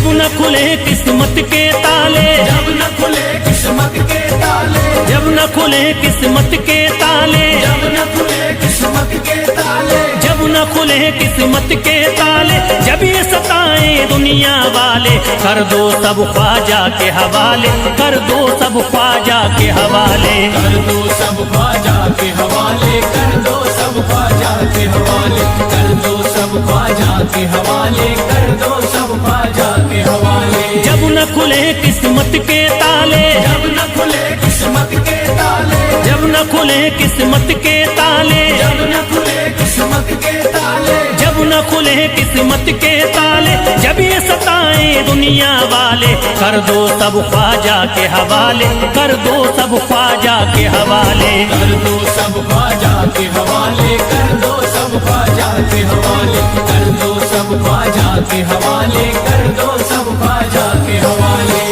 न खुले किस्मत के ताले, जब न खुले किस्मत के ताले, जब न खुले किस्मत के ताले, जब न खुले किस्मत के ताले, जब न खुले किस्मत के ताले, जब ये सताए दुनिया वाले, कर दो सब ख्वाजा के हवाले, कर दो सब ख्वाजा के हवाले, कर दो सब ख्वाजा के हवाले, कर दो सब ख्वाजा के हवाले, कर दो सब ख्वाजा के हवाले, कर दो सब ख्वाजा के हवाले। जब न खुले किस्मत के ताले, जब न खुले किस्मत के ताले, जब न खुले किस्मत के ताले, जब न खुले किस्मत के ताले, जब न खुले किस्मत के ताले, जब ये सताए दुनिया वाले, कर दो सब ख्वाजा के हवाले, कर दो सब ख्वाजा के हवाले, कर दो सब ख्वाजा के हवाले, कर दो सब ख्वाजा के हवाले, कर दो सब ख्वाजा के हवाले, कर दो सब ख्वाजा के हवाले।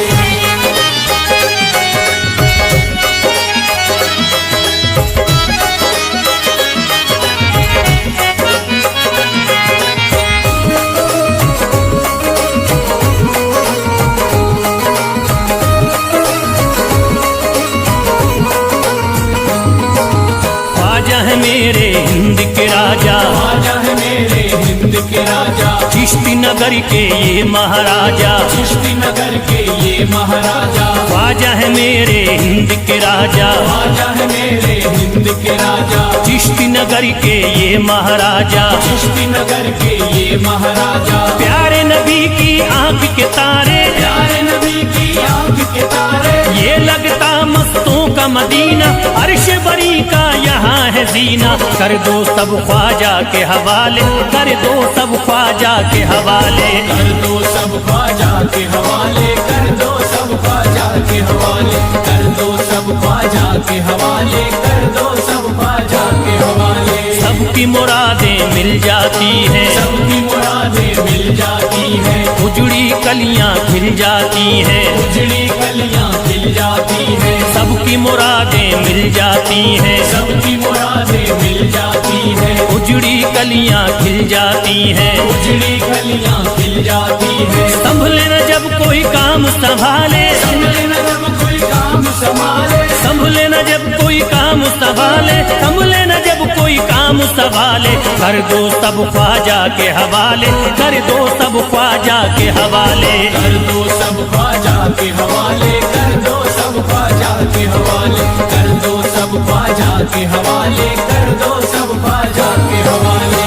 ख्वाजा है मेरे हिंद के राजा, ख्वाजा है मेरे हिंद के राजा, चिश्ती नगर के ये महाराजा, चिश्ती नगर के ये महाराजा, ख्वाजा है मेरे हिंद के राजा, ख्वाजा है मेरे हिंद के राजा, चिश्ती नगर के ये महाराजा, चिश्ती नगर के ये महाराजा, प्यारे नबी की आंख के तारे, प्यारे नबी की आंख के तारे, ये लगता मस्तों का मदीना, अर्श बरी का यहाँ है जीना, कर दो सब ख्वाजा के हवाले, कर दो सब ख्वाजा के हवाले, कर दो सब ख्वाजा के हवाले, कर दो सब ख्वाजा के हवाले, कर दो सब ख्वाजा के हवाले, कर दो सब ख्वाजा के हवाले। सबकी मुरादें मिल जाती हैं, सबकी मुरादें मिल जाती हैं, उजड़ी कलियां खिल जाती हैं, उजड़ी कलियां खिल जाती हैं, सबकी मुरादें मिल जाती हैं, सबकी मुरादें मिल जाती हैं, उजड़ी कलियां खिल जाती हैं, उजड़ी कलियां खिल जाती हैं। संभले न जब कोई काम संभाले, संभले न जब कोई काम संभाले, संभले न जब कोई काम संभाले, संभले न जब कोई काम संभाले, कर दो सब ख्वाजा के हवाले, कर दो सब ख्वाजा के हवाले, कर दो सब ख्वाजा के हवाले, कर दो सब ख्वाजा के हवाले, कर दो सब ख्वाजा के हवाले, कर दो सब ख्वाजा के हवाले।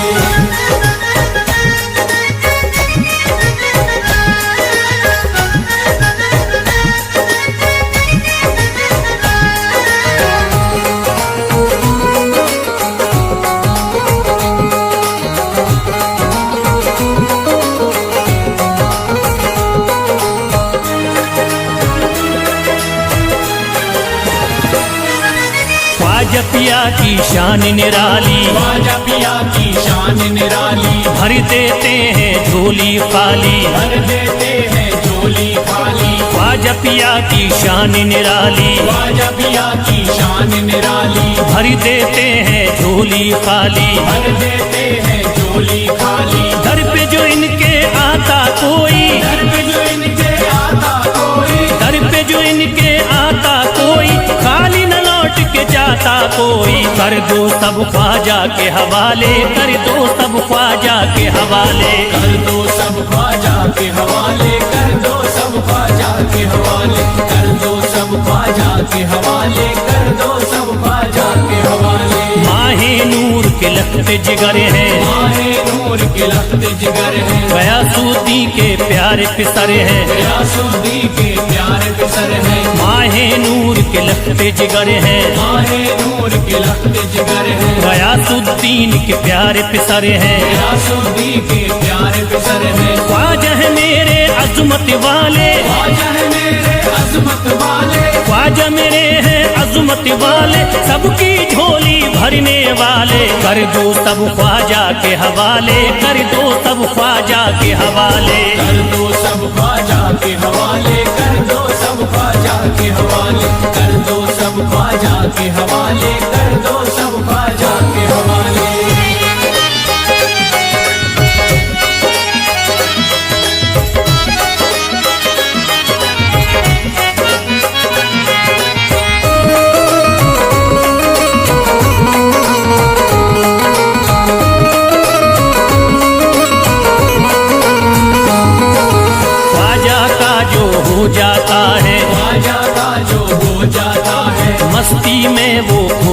ख्वाजा पिया की शान निराली, ख्वाजा पिया की शान निराली, भर देते हैं झोली खाली, भर देते हैं झोली खाली, ख्वाजा पिया की शान निराली, ख्वाजा पिया की शान निराली, भर देते हैं झोली खाली, भर देते हैं झोली खाली, दर पे जो इनके आता कोई, दर पे जो इनके आता कोई, दर पे जो इनके आता कोई, खाली न लौट के जाता कोई, कर दो सब ख्वाजा के हवाले, कर दो सब ख्वाजा के हवाले, कर दो सब ख्वाजा के हवाले, कर दो सब ख्वाजा के हवाले, कर दो सब ख्वाजा के हवाले, कर दो सब ख्वाजा के हवाले। माहे नूर के लखते जिगर हैं, माहे नूर के लखते जिगर हैं, गयासुद्दीन के प्यारे पिसर हैं, गयासुद्दीन के प्यारे पिसर हैं, माहे नूर के लखते जिगर हैं, माहे नूर के लखते जिगर हैं, गयासुद्दीन के प्यारे पिसर हैं, गयासुद्दीन के प्यारे पिसर हैं। ख्वाजा है मेरे अजमत वाले, ख्वाजा है मेरे अजमत वाले, ख्वाजा मेरे हैं अजमत वाले, सबकी झोली भरने वाले, कर दो सब ख्वाजा के हवाले, कर दो सब ख्वाजा के हवाले, कर दो सब ख्वाजा के हवाले, कर दो सब ख्वाजा के हवाले, कर दो सब ख्वाजा के हवाले, कर दो सब ख्वाजा के हवाले।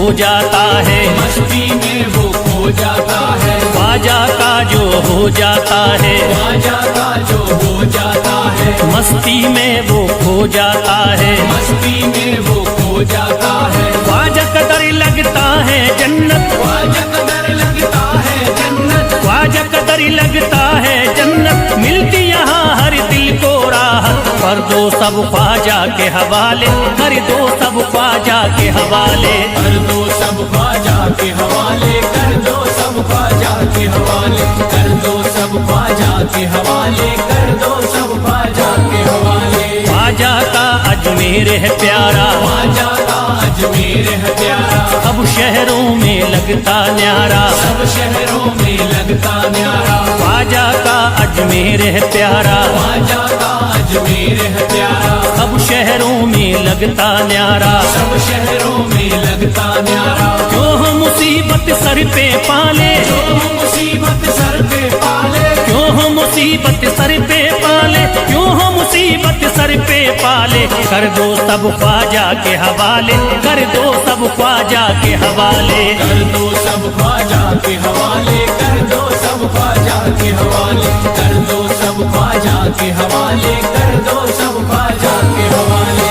हो जाता है, मस्ती में वो खो जाता है, ख्वाजा का जो हो जाता है, ख्वाजा का जो हो जाता है, मस्ती में वो खो जाता है, मस्ती में वो खो जाता है, ख्वाजा कदर लगता है जन्नत, ख्वाजा कदर लगता है जन्नत, ख्वाजा कदर लगता है जन्नत, मिलती यहाँ हर दिल को राहत, कर दो सब ख्वाजा के हवाले, कर दो सब ख्वाजा के हवाले, कर दो सब ख्वाजा के हवाले, कर दो सब ख्वाजा के हवाले, कर दो सब ख्वाजा के हवाले, कर दो सब ख्वाजा के हवाले। ख्वाजा का अजमेर है प्यारा, ख्वाजा का अजमेर है प्यारा, अब शहरों में लगता न्यारा, सब शहरों में लगता न्यारा, ख्वाजा का अजमेर है प्यारा, ख्वाजा का अजमेर है प्यारा, अब शहरों में लगता न्यारा, सब शहरों में लगता न्यारा, जो हो मुसीबत सर पे पाले, जो मुसीबत सर पे पाले, क्यों हो मुसीबत सर पे पाले, क्यों हो मुसीबत सर पे पाले, कर दो सब ख्वाजा के हवाले, कर दो सब ख्वाजा के हवाले, कर दो सब ख्वाजा के हवाले, कर दो सब ख्वाजा के हवाले, कर दो सब ख्वाजा के हवाले, कर दो सब ख्वाजा के हवाले।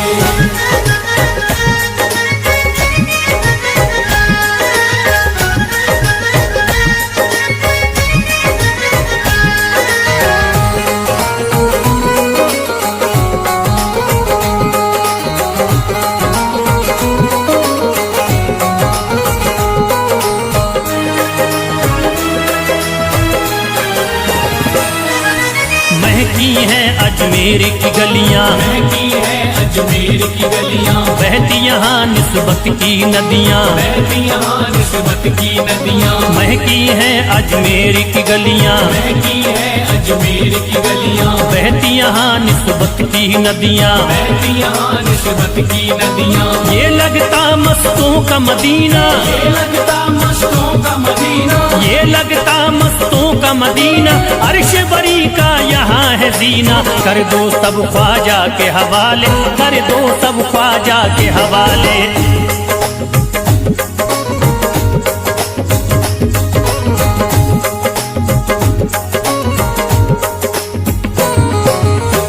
महकी हैं अजमेर की गलियां, महकी है अजमेर की गलियां, बहती यहाँ निस्बत की नदियां, बहती यहाँ निस्बत की नदियां, महकी हैं अजमेर की गलियां, महकी है अजमेर की गलियां, बहती यहाँ निस्बत की नदियां, बहती यहाँ निस्बत की नदियां, ये लगता मस्तों का मदीना, ये लगता मस्तों का मदीना, ये लगता मस्तों का मदीना, अर्श बरी का यहाँ है जीना, कर दो सब ख्वाजा के हवाले, कर दो सब ख्वाजा के हवाले,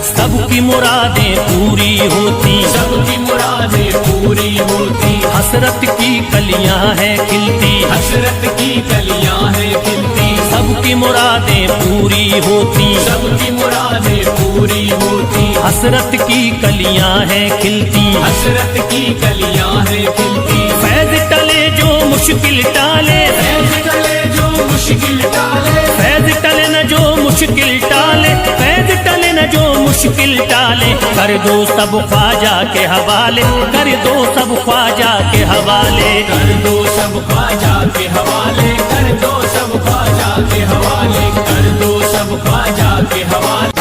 सबकी मुरादें पूरी होती, सबकी मुरादें पूरी होती, हसरत की कलियां हैं खिलती, हसरत की कलियां हैं खिलती, सबकी मुरादें पूरी होती, सबकी मुरादें पूरी होती, हसरत की कलियां हैं खिलती, हसरत की कलियां हैं खिलती, फैज टले जो मुश्किल टाले, फैज टले जो मुश्किल टाले, फैज टले न जो मुश्किल टाले, फैज टले न जो मुश्किल टाले, कर दो सब ख्वाजा के हवाले, कर दो सब ख्वाजा के हवाले, कर दो सब ख्वाजा के हवाले, कर दो सब ख्वाजा के हवाले, कर दो सब ख्वाजा के हवाले।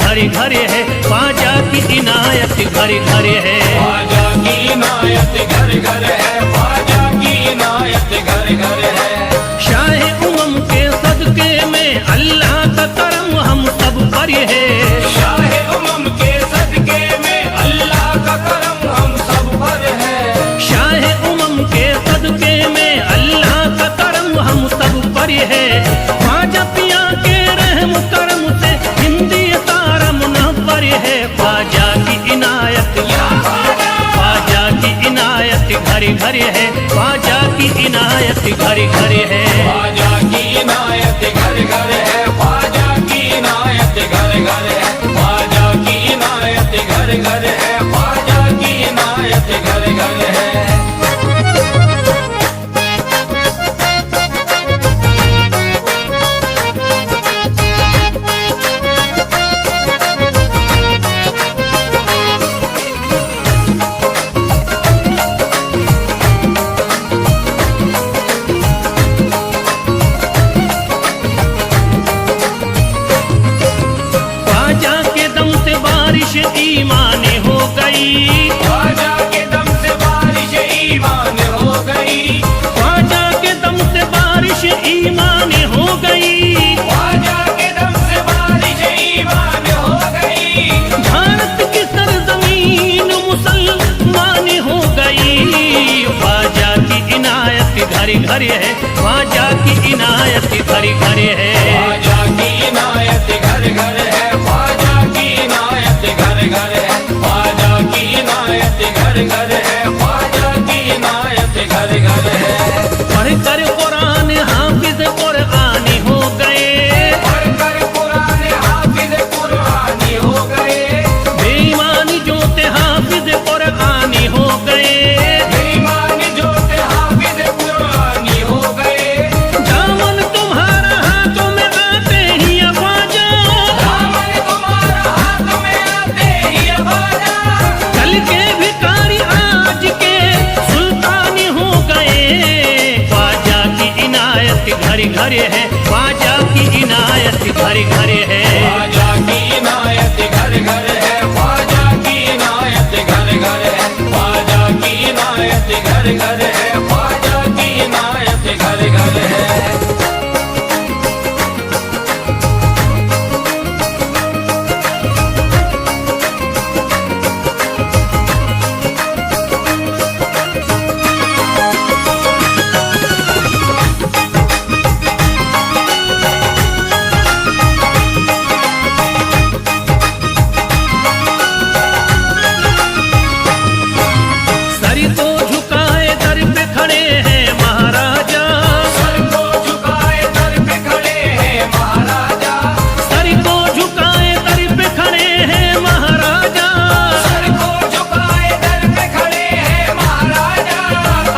घरे घरे है, ख्वाजा की इनायत घरे घरे है, ख्वाजा की इनायत घर घर है, ख्वाजा की इनायत घर घर है। शाह उमम के सदके में अल्लाह का करम हम सब पर है, शाह उमम के सदके में अल्लाह का करम हम सब पर है, शाह उमम के सदके में अल्लाह का करम हम सब पर है, ख्वाजा पिया के रहम करम से हिंदी तारा मुनव्वर है, ख्वाजा की इनायत, ख्वाजा की इनायत घरे घरे है, ख्वाजा की इनायत घरे घरे है, ख्वाजा की इनायत घर घर है, ख्वाजा की इनायत घर घर है, ख्वाजा की इनायत घरे घरे है, ख्वाजा की इनायत घरे घरे है। ख्वाजा की इनायत घर घर है, ख्वाजा की इनायत घर घर है, ख्वाजा की इनायत घर घर है, ख्वाजा की इनायत घर घर है। पढ़कर कुरान हाफिज कुरानी हो गए, पढ़कर कुरान हाफिज कुरानी हो गए, बेईमानी जो थे हाफिज कुरानी हो गए, बेईमान जो थे हाफिज कुरानी हो गए। दामन तुम्हारा हाथों में आते ही ख्वाजा, दामन तुम्हारा हाथ में आते ही ख्वाजा, कल के भिखारी आज के सुल्तानी हो गए। ख्वाजा की इनायत घरे घरे है, ख्वाजा की इनायत घरे घरे है। ख्वाजा की इनायत घर घर है, ख्वाजा की इनायत घर घर है, ख्वाजा की इनायत घर घर है, ख्वाजा की इनायत घर घर है। सर को झुकाए दर पे खड़े हैं महाराजा, सर को झुकाए दर पे खड़े हैं महाराजा, सर को झुकाए दर पे खड़े हैं महाराजा, सर को झुकाए दर पे खड़े हैं महाराजा।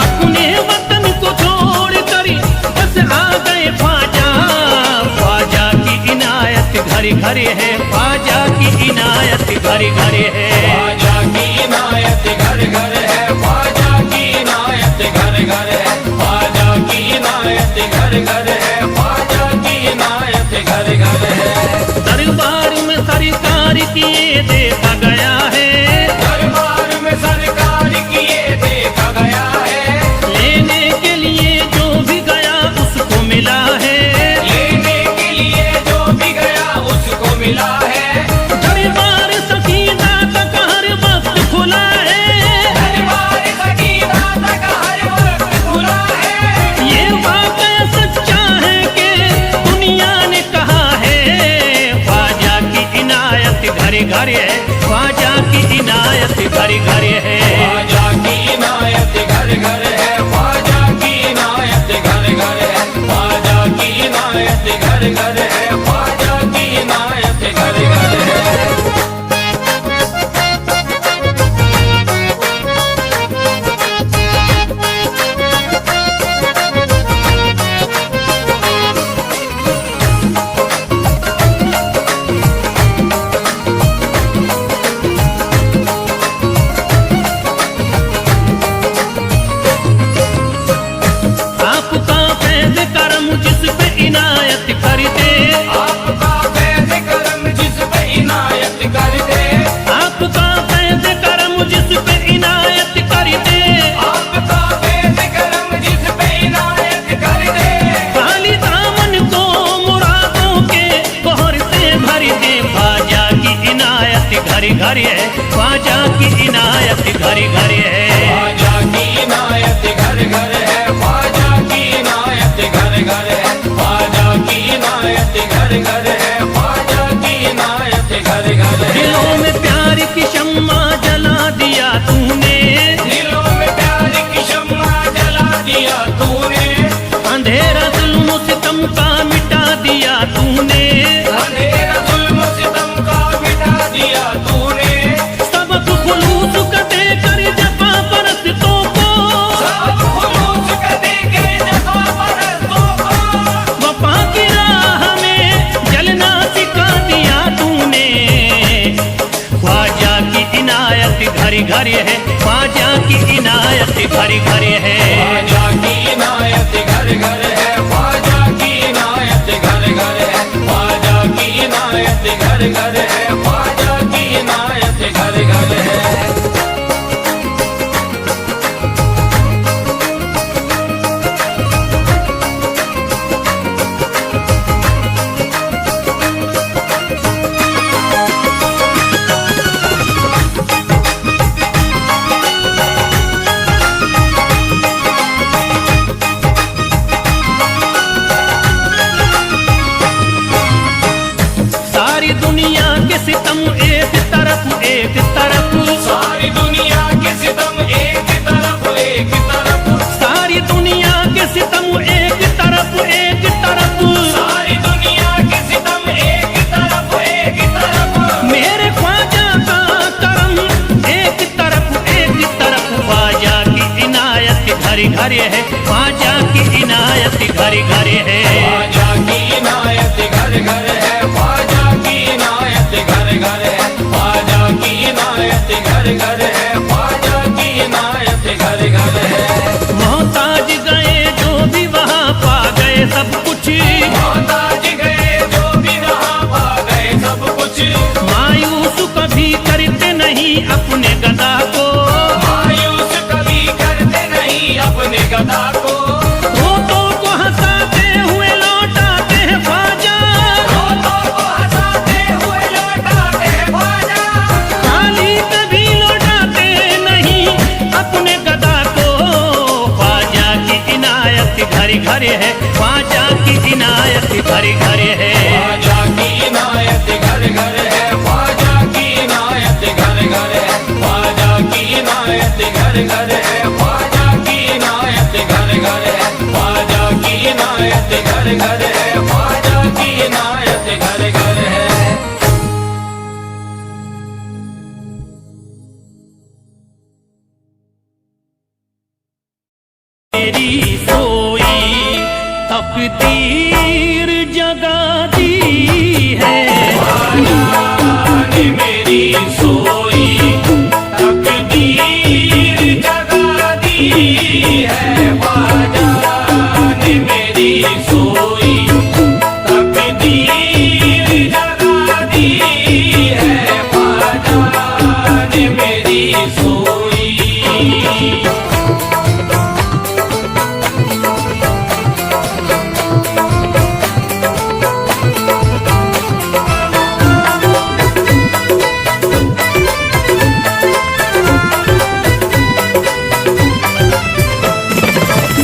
अपने वतन को छोड़ कर बस आ गए ख्वाजा। ख्वाजा की इनायत घरे घरे है, ख्वाजा की इनायत घरे घरे है। ख्वाजा की इनायत घर घर है, ख्वाजा की इनायत घर घर है, ख्वाजा की इनायत घर घर है, ख्वाजा की इनायत घर घर है। दरबार में सरकार किए देखा गया है, दरबार में सरकार किए देखा गया है, लेने के लिए जो भी गया उसको मिला है, लेने के लिए जो भी गया उसको मिला है। दरबार सकीना तक हर वक्त खुला है, दरबार सकीना तक हर वक्त खुला है। ये वाकया सच्चा है कि दुनिया ने कहा है। ख्वाजा की इनायत घरे घरे है, ख्वाजा की इनायत घरे घरे है। ख्वाजा की इनायत घर घर है, ख्वाजा की इनायत घर घर है, ख्वाजा की इनायत घर घर है, ख्वाजा की इनायत घर घर है। आपका फैज़ करम जिस पे इनायत कर दे, आपका फैज़ करम जिस पे इनायत कर दे, आपका फैज़ करम जिस पे इनायत कर दे, आपका फैज़ करम जिस पे इनायत कर दे। खाली दामन को मुरादों के बहर से भर दे। ख्वाजा की इनायत घरे घरे है, ख्वाजा की इनायत घरे घरे है। ख्वाजा की इनायत घर घर है, ख्वाजा की इनायत घर घर है, ख्वाजा की इनायत घर घर है, ख्वाजा की इनायत घर घर है। दिलों में प्यार की शम्मा जला दिया तूने, दिलों में प्यार की शम्मा जला दिया तूने, अंधेरा जुल्म सितम का मिटा दिया तूने, अंधेरा जुल्म सितम का मिटा दिया तूने। सबक खुलूस का देकर जफा परस्तों को, सब खुलूस का देके जफा परस्तों को, वफा की राह में जलना सिखा दिया तूने। ख्वाजा की इनायत घरे घरे है, ख्वाजा की इनायत घरे घरे है। ख्वाजा की इनायत घर घर है, ख्वाजा की इनायत घर घर है, ख्वाजा की इनायत घर घर है, ख्वाजा की इनायत घर घर है। एक तरफ, सारी दुनिया के सितम एक तरफ, एक तरफ, सारी दुनिया के सितम एक तरफ, एक तरफ, मेरे ख्वाजा का करम एक तरफ, एक तरफ, ख्वाजा की इनायत घर घर है, ख्वाजा की इनायत घर घर है, ख्वाजा की इनायत घर घर है, ख्वाजा की इनायत घर घर है, ख्वाजा की इनायत घर घर है, ख्वाजा की इनायत घर घर है। मोहताज गए जो भी वहाँ पा गए सब कुछ, मोहताज गए जो भी वहाँ पा गए सब कुछ, मायूस कभी करते नहीं अपने गदा को, मायूस कभी करते नहीं अपने गदा को, रोतों को हंसाते हुए लौटाते हैं ख्वाजा, रोतों को हंसाते हुए लौटाते हैं ख्वाजा, खाली कभी लौटाते नहीं अपने गदा को, ख्वाजा की इनायत घर घर है, ख्वाजा की इनायत घर घर है, ख्वाजा की इनायत घर घर है, ख्वाजा की इनायत घर घर है, ख्वाजा की इनायत घर घर है, ख्वाजा की इनायत घर घर है, ख्वाजा की इनायत घर घर है, ख्वाजा की इनायत घर घर है। मेरी सोई तकदीर जगा दी है, ने मेरी सोई तकदीर जगा दी है, ख्वाजा ने मेरी सोई तकदीर जगा दी है, ख्वाजा ने मेरी सोई।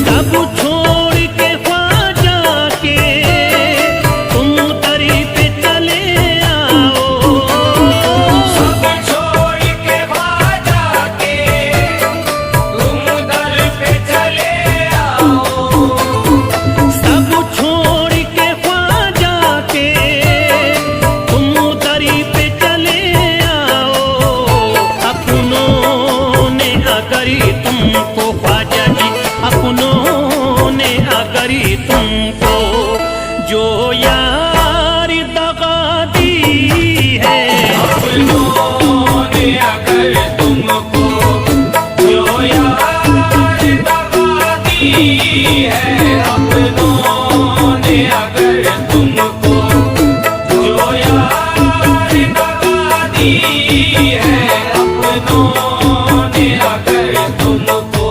सब छोड़ के ख्वाजा के तुम दरी पे चले आओ, सब छोड़ के ख्वाजा के तुम दर पे चले आओ, सब छोड़ के ख्वाजा के तुम दरी पे चले आओ, अपनों ने अगर तुमको ख्वाजा जी, अपनों ने अगर तुमको जो यार दगा दी है, अपनों ने अगर तुमको जो यार दगा दी है, अपनों ने अगर तुमको जो यार दगा दी है, अपनों ने अगर तुमको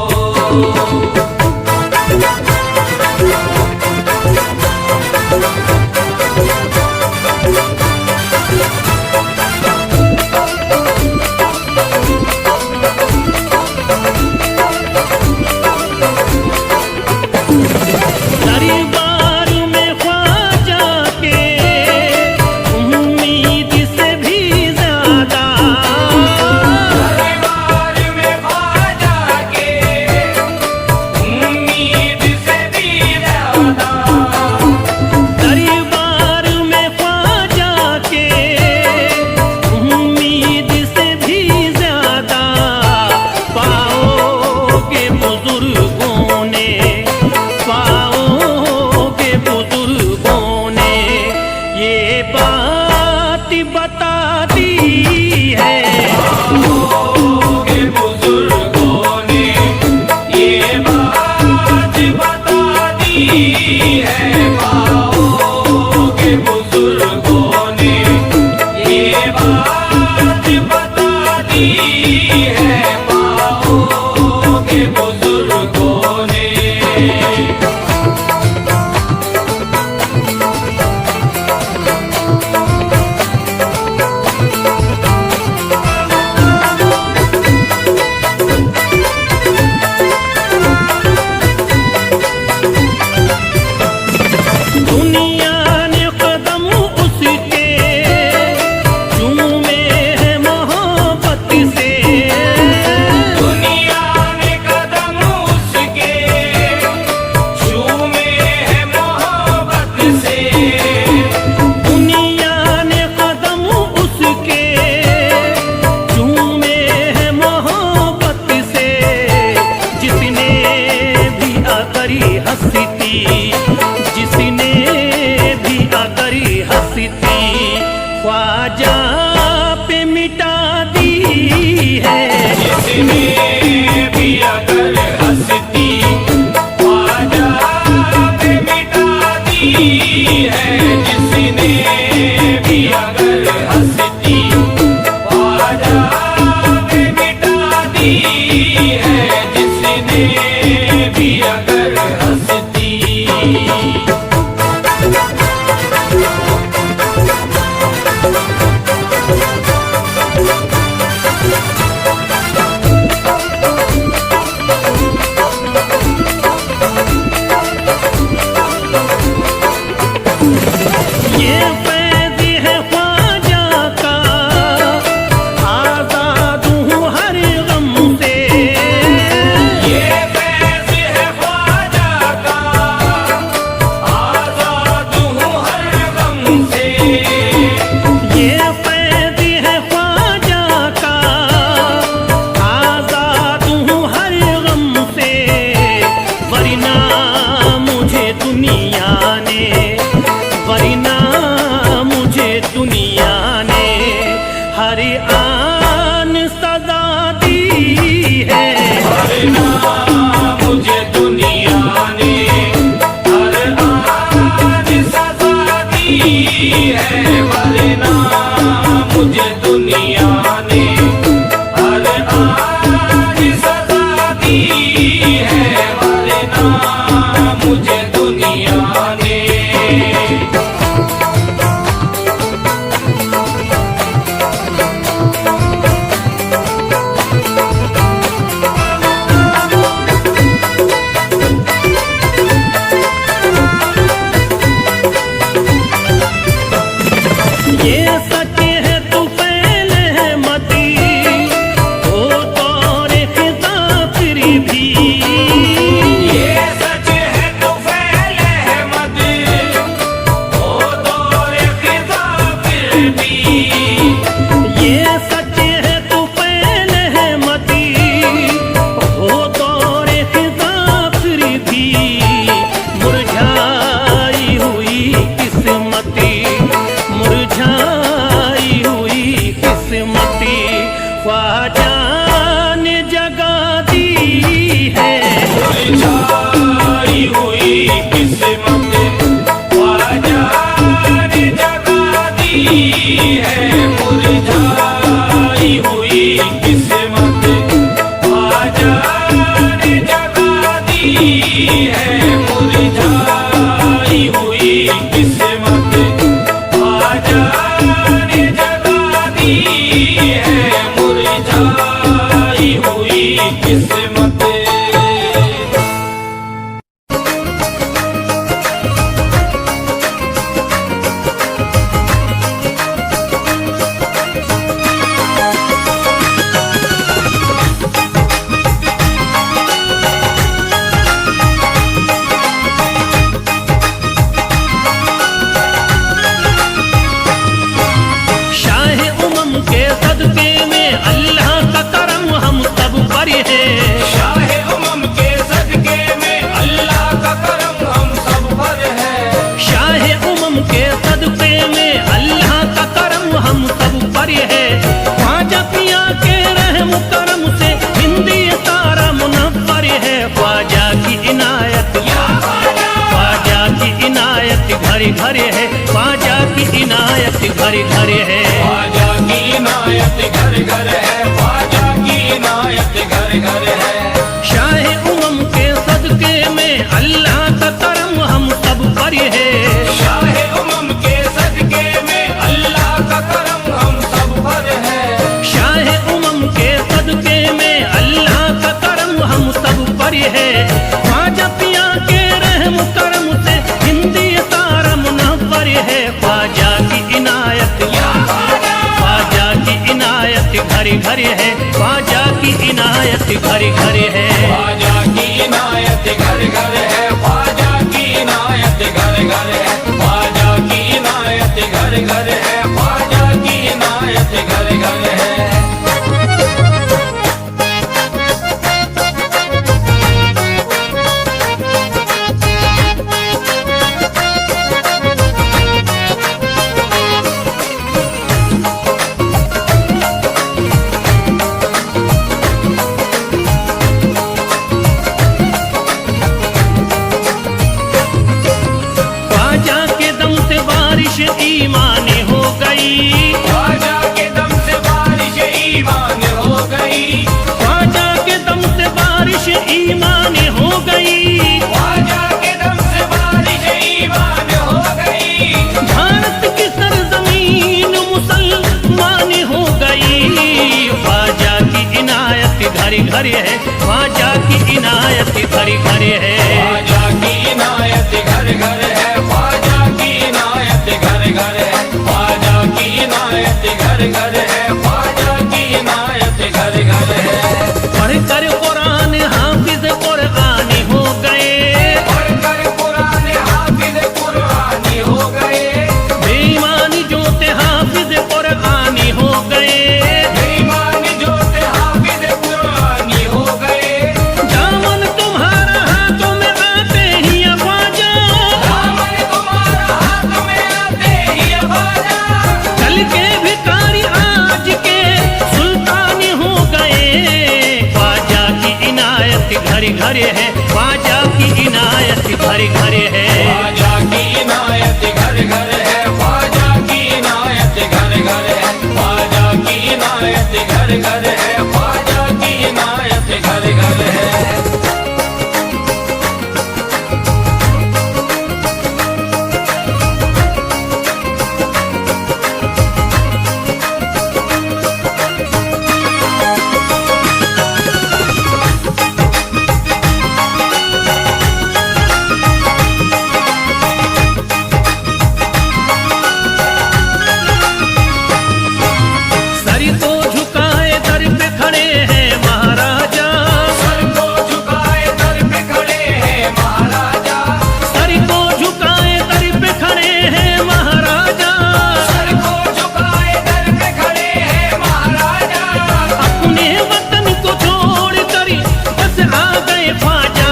दरबार में ख्वाजा के उम्मीद से भी ज्यादा, दरबार में ख्वाजा के उम्मीद से भी ज्यादा, दरबार में ख्वाजा के उम्मीद से भी ज्यादा, पाओगे बुजुर्गों ने, पाओगे बुजुर्गों ने ये बात बता दी है, के बुजुर्गों ने ये बात बता दी है, पाओ के बुजुर्गों ने ये बात बता दी है, पाओ के बुजुर्गों ने। आकरी हंसती, जिसने भी आकरी हंसती ख्वाजा पे मिटा दी है। जिसने भी अगर हंसती ख्वाजा पे मिटा दी है। जिसने भी अगर हंसती ख्वाजा पे मिटा दी है। जिसने भी अगर हंसती। ये फैज़ है ख्वाजा का, आज़ाद हूँ हर गम से। ये फैज़ है ख्वाजा का, आज़ाद हूँ हर गम से। ये फैज़ है ख्वाजा का, आज़ाद हूँ हर गम से। वरना मुझे दुनिया ने, वरना मुझे दुनिया ने हर आन सजा दी है। वरना मुझे दुनिया ने हर आन सजा दी है। वरना मुझे दुनिया ने हर आन सजा दी है। वरना मुझे दुनिया ने। ये सच है तू पहले है मती, हो तौरे खिता फिर भी। ये सच है तो फैले है मत, ओ दौरे खिज़ा फिर भी। ये सच है तू पहले है मती, हो दौरे खिज़ा फिर भी। मुरझाई हुई किस्मती, मुरझाई हुई किस्मती ख्वाजा ने जगा दी है। मुरझाई हुई किस्मत ख्वाजा ने जगा दी है। मुरझाई हुई किस्मत ख्वाजा ने जगा दी है। मुरझाई हुई किस्मत ख्वाजा ने जगा दी है। मुरझाई हुई किस्मत। शाह उमम के सदके में अल्लाह का करम हम सब पर है। शाह उमम के सदके में अल्लाह का करम हम सब पर है। शाह उमम के सदके में अल्लाह का करम हम सब पर है। ख्वाजा पिया के रहम करम से हिंदी तारा मुनव्वर है। ख्वाजा की इनायत, ख्वाजा की इनायत घर घर है। ख्वाजा की इनायत घर घर है। ख्वाजा की इनायत घर घर है। ख्वाजा की इनायत घर घर है। शाह उमम के सदके में अल्लाह का करम हम सब पर है। शाह उमम के सदके में अल्लाह का करम हम सब पर है। शाह उमम के सदके में अल्लाह का करम हम सब पर है। ख्वाजा पिया के रहम करम से हिंदी तारा मुनव्वर है। ख्वाजा की इनायत, ख्वाजा की इनायत घर घर है। ख्वाजा की इनायत घर घर है। ख्वाजा की इनायत घर घर है। ख्वाजा की इनायत घर घर है। ख्वाजा की इनायत घर घर है। ख्वाजा की इनायत घर घर है। ईमान हो गई, ख्वाजा के दम से बारिश ईमान हो गई। भारत की सरजमीन मुसलमान हो गई। ख्वाजा की इनायत घरे घरे है, ख्वाजा की इनायत घरे घरे है। ख्वाजा की इनायत घर घर है, ख्वाजा की इनायत घर घर है, ख्वाजा की इनायत घर घर है, ख्वाजा की इनायत घर घर है। पढ़कर कुरान हाफिज कुरानी हो गए, पढ़कर कुरान हाफिज कुरानी हो गए। बेईमान जो थे हाफिज कुरानी हो गए। बेईमान जो थे हाफिज कुरानी हो गए। दामन तुम्हारा हाथों में आते ही ख्वाजा, दामन तुम्हारा हाथ में आते ही ख्वाजा। कल के भिखारी आज के सुल्तान हो गए। ख्वाजा की इनायत घरे घरे है, ख्वाजा की इनायत घरे घरे है। ख्वाजा की इनायत घर घर है, ख्वाजा की इनायत घर घर है, ख्वाजा की इनायत घर घर है, ख्वाजा की इनायत घर घर है। सर को झुकाए दर पे खड़े हैं महाराजा, सर को झुकाए दर पे खड़े हैं महाराजा। सर को झुकाए दर पे खड़े हैं महाराजा। सर को झुकाए दर पे खड़े हैं महाराजा। अपने वतन को छोड़ कर बस आ गए ख्वाजा।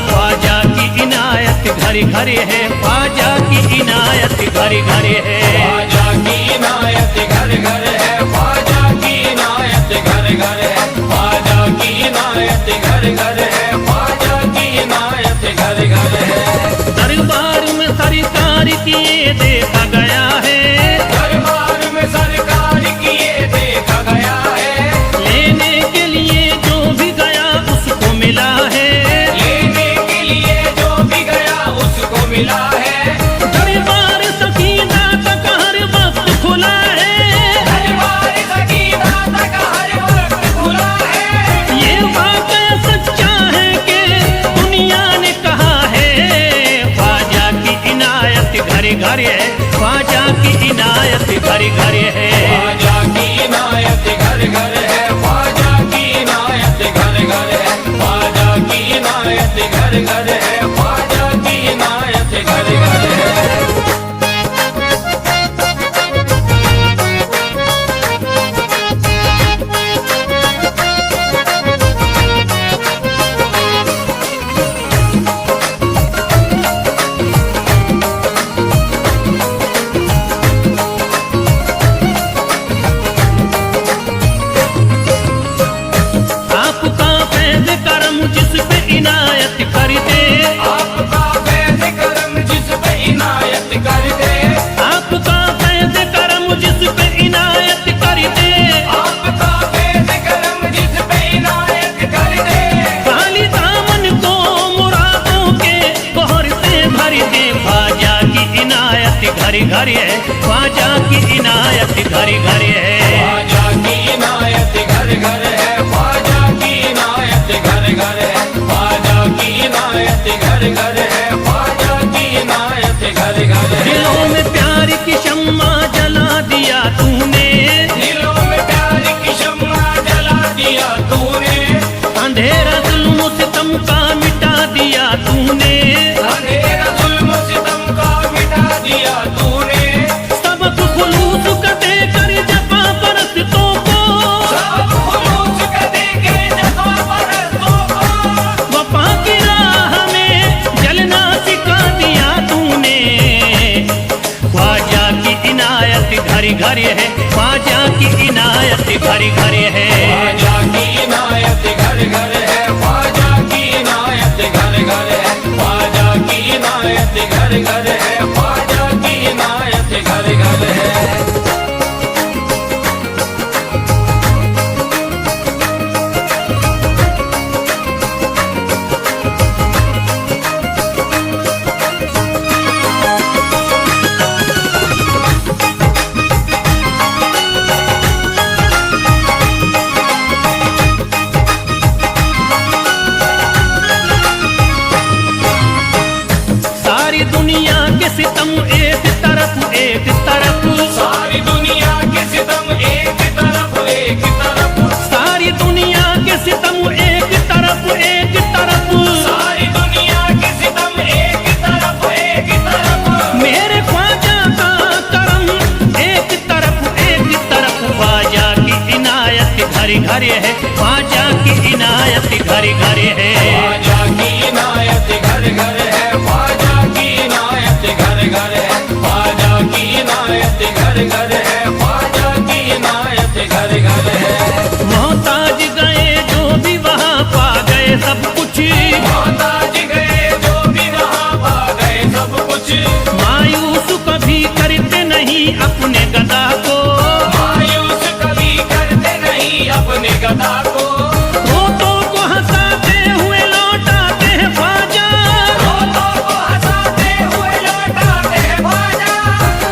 ख्वाजा की इनायत घरे घरे है, ख्वाजा की इनायत घरे घरे है। ख्वाजा की इनायत घर घर है, ख्वाजा की इनायत घर घर है, ख्वाजा की इनायत घर घर है, ख्वाजा की इनायत घर घर है। दरबार में सरकार किए देखा गया है, दरबार में सरकार किए देखा गया है। लेने के लिए जो भी गया उसको मिला है। लेने के लिए जो भी गया उसको मिला है। दरबार सकीना तक हर वक्त खुला है। दरबार सकीना तक हर वक्त खुला है। ये वाकया सच्चा है कि दुनिया ने कहा है। ख्वाजा की इनायत घरे घरे है, ख्वाजा की इनायत घरे घरे है। ख्वाजा की इनायत घर घर है, ख्वाजा की इनायत घर घर है, ख्वाजा की इनायत घर घर है, ख्वाजा की इनायत घर घर है। आपका फैज़ करम जिस पे इनायत कर दे, आपका फैज़ करम जिस पे इनायत कर दे। आपका फैज़ करम जिस पे इनायत कर दे। आपका फैज़ करम जिस पे इनायत कर दे। खाली दामन को मुरादों के बहर से भर दे। ख्वाजा की इनायत घरे घरे है, ख्वाजा की इनायत घरे घरे है। ख्वाजा की इनायत घर घर है, ख्वाजा की इनायत घर घर है, ख्वाजा की इनायत घर घर है, ख्वाजा की इनायत घर घर है। दिलों में प्यार की शम्मा जला दिया तूने, दिलों में प्यार की शम्मा जला दिया तूने। अंधेरा जुल्म सितम का मिटा दिया तूने। अंधेरा जुल्म सितम का मिटा दिया तूने। सबक खुलूस का देकर जफा परस्तों को, सब खुलूस का देके जफा परस्तों को। वफा की राह में जलना सिखा दिया तूने। ख्वाजा की इनायत घरे घरे है, ख्वाजा की इनायत घरे घरे है। ख्वाजा की इनायत घर घर है, ख्वाजा की इनायत घर घर है, ख्वाजा की इनायत घर घर है, ख्वाजा की इनायत घर घर है। घर है, ख्वाजा की इनायत घर घर है। ख्वाजा की इनायत घर घर है, ख्वाजा की इनायत घर घर है, ख्वाजा की इनायत घर घर है, ख्वाजा की इनायत घर घर है। मोहताज गए जो भी वहाँ पा गए सब कुछ, मोहताज गए जो भी वहाँ पा गए सब कुछ, मायूस कभी करते नहीं अपने गदा को, मायूस कभी करते नहीं अपने गदा को, रोतों को हंसाते हुए लौटाते हैं ख्वाजा, रोतों को हंसाते हुए लौटाते हैं ख्वाजा,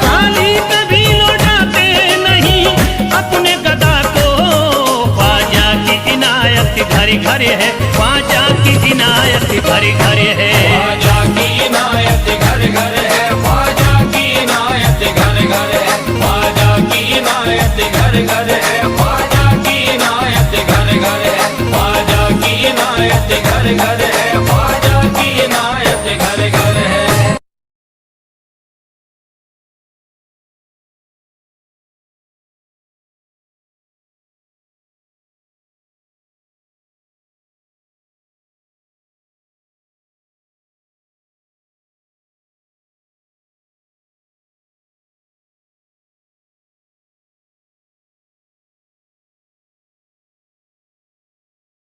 खाली कभी लौटाते नहीं अपने गदा को। ख्वाजा की इनायत घर घर है, ख्वाजा की इनायत घर घर है।